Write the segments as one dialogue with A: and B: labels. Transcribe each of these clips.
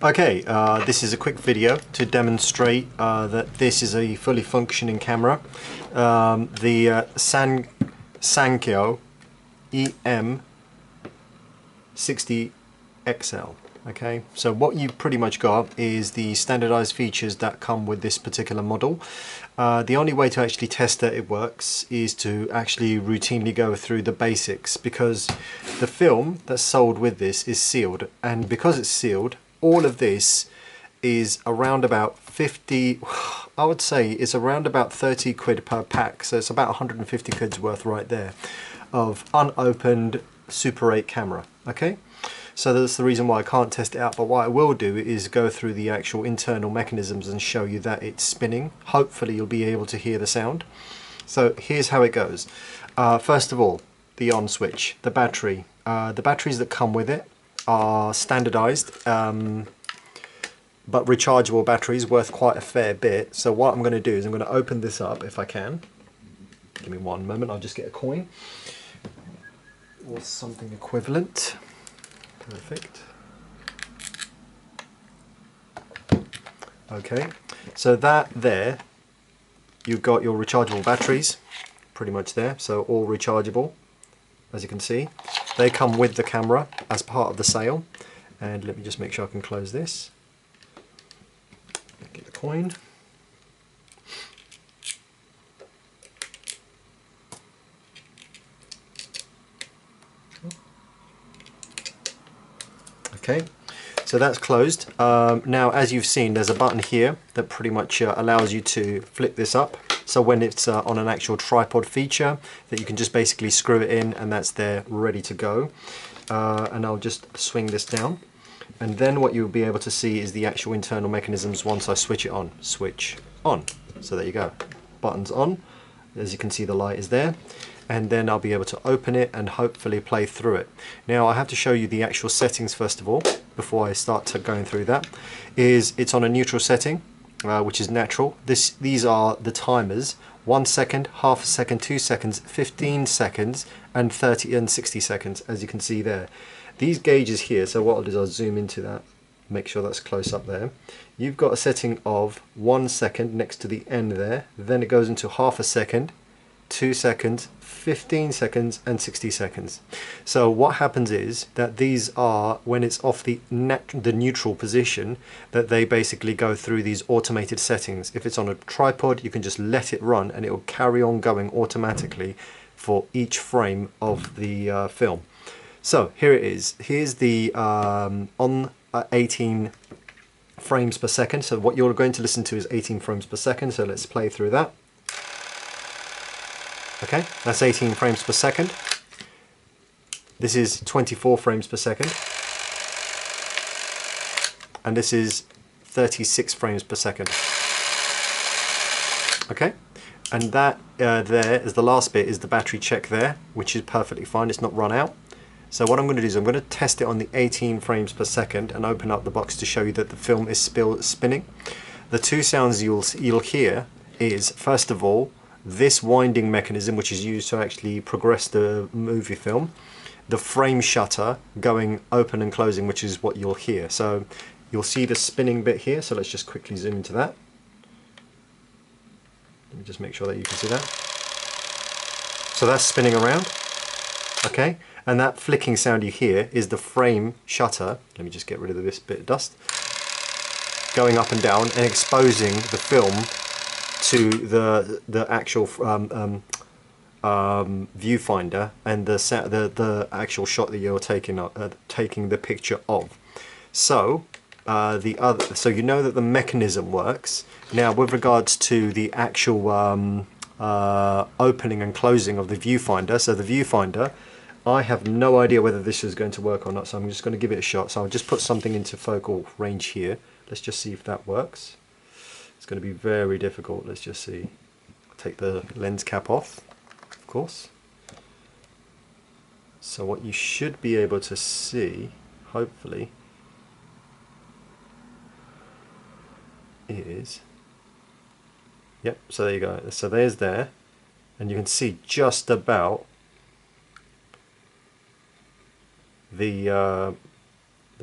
A: Okay, this is a quick video to demonstrate that this is a fully functioning camera. The SANKYO EM60 XL. Okay, so what you've pretty much got is the standardized features that come with this particular model. The only way to actually test that it works is to actually routinely go through the basics, because the film that's sold with this is sealed, and because it's sealed, all of this is around about 50, I would say it's around about 30 quid per pack, so it's about 150 quid's worth right there of unopened Super 8 camera. Okay, so that's the reason why I can't test it out, but what I will do is go through the actual internal mechanisms and show you that it's spinning. Hopefully you'll be able to hear the sound. So here's how it goes. First of all, the on switch, the battery. The batteries that come with it are standardized but rechargeable batteries worth quite a fair bit. So what I'm going to do is I'm going to open this up if I can. Give me one moment, I'll just get a coin or something equivalent. Perfect. Okay, so that there, you've got your rechargeable batteries pretty much there, so all rechargeable. As you can see, they come with the camera as part of the sale. And let me just make sure I can close this. Get the coin. Okay, so that's closed. Now, as you've seen, there's a button here that pretty much allows you to flip this up. So when it's on an actual tripod feature, that you can just basically screw it in and that's there ready to go. And I'll just swing this down. And then what you'll be able to see is the actual internal mechanisms once I switch it on. Switch on. So there you go. Button's on. As you can see, the light is there. And then I'll be able to open it and hopefully play through it. Now I have to show you the actual settings first of all, before I start going through that. It's on a neutral setting, which is natural. These are the timers: 1 second, half a second, 2 seconds, 15 seconds, and 30 and 60 seconds, as you can see there. These gauges here, so what I'll do is I'll zoom into that, make sure that's close up there. You've got a setting of 1 second next to the end there, then it goes into half a second, 2 seconds, 15 seconds, and 60 seconds. So what happens is that these are, when it's off the neutral position, that they basically go through these automated settings. If it's on a tripod, you can just let it run and it will carry on going automatically for each frame of the film. So here it is. Here's the on 18 frames per second. So what you're going to listen to is 18 frames per second. So let's play through that. Okay, that's 18 frames per second. This is 24 frames per second. And this is 36 frames per second. Okay, and that there is the last bit, is the battery check there, which is perfectly fine, it's not run out. So what I'm going to do is I'm going to test it on the 18 frames per second and open up the box to show you that the film is still spinning. The two sounds you'll hear is, first of all, this winding mechanism, which is used to actually progress the movie film, the frame shutter going open and closing, which is what you'll hear. So you'll see the spinning bit here, so let's just quickly zoom into that. Let me just make sure that you can see that. So that's spinning around, okay? And that flicking sound you hear is the frame shutter, let me just get rid of this bit of dust, going up and down and exposing the film to the actual viewfinder and the actual shot that you're taking the picture of. So so you know that the mechanism works. Now with regards to the actual opening and closing of the viewfinder, so the viewfinder, I have no idea whether this is going to work or not, so I'm just going to give it a shot. So I'll just put something into focal range here. Let's just see if that works. It's going to be very difficult. Let's just see. Take the lens cap off, of course. So what you should be able to see, hopefully, is, yep, so there you go. So there's there, and you can see just about the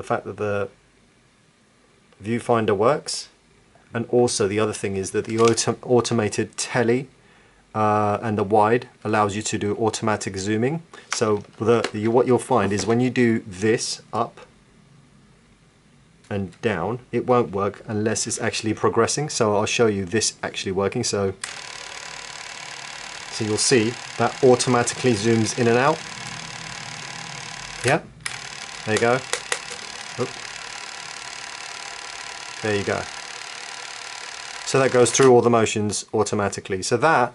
A: fact that Viewfinder works, and also the other thing is that the automated tele and the wide allows you to do automatic zooming. So what you'll find is when you do this up and down, it won't work unless it's actually progressing. So I'll show you this actually working. So you'll see that automatically zooms in and out. Yeah, there you go. Oop. There you go. So that goes through all the motions automatically. So that,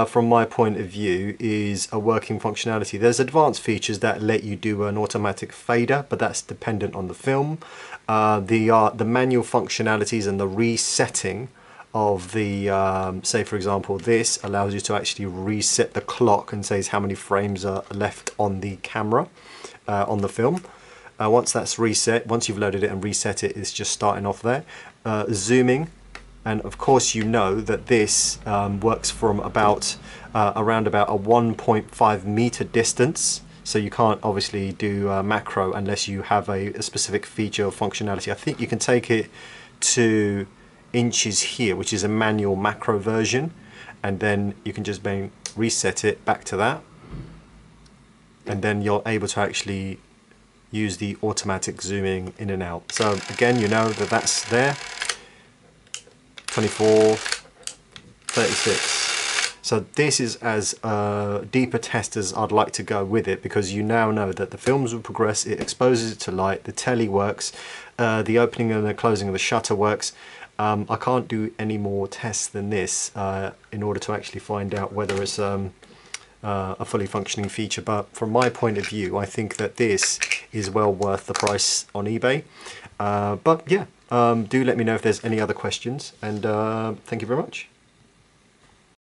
A: from my point of view, is a working functionality. There's advanced features that let you do an automatic fader, but that's dependent on the film. The manual functionalities and the resetting of the, say for example, this allows you to actually reset the clock and says how many frames are left on the camera, on the film. Once that's reset, once you've loaded it and reset it, it's just starting off there. Zooming. And of course you know that this works from about around about a 1.5 meter distance, so you can't obviously do macro unless you have a specific feature or functionality. I think you can take it to inches here, which is a manual macro version, and then you can just reset it back to that, and then you're able to actually use the automatic zooming in and out. So again, you know that that's there. 24, 36. So this is as deep a test as I'd like to go with it, because you now know that the films will progress, it exposes it to light, the telly works, the opening and the closing of the shutter works. I can't do any more tests than this in order to actually find out whether it's a fully functioning feature, but from my point of view I think that this is well worth the price on eBay. But yeah, do let me know if there's any other questions, and thank you very much.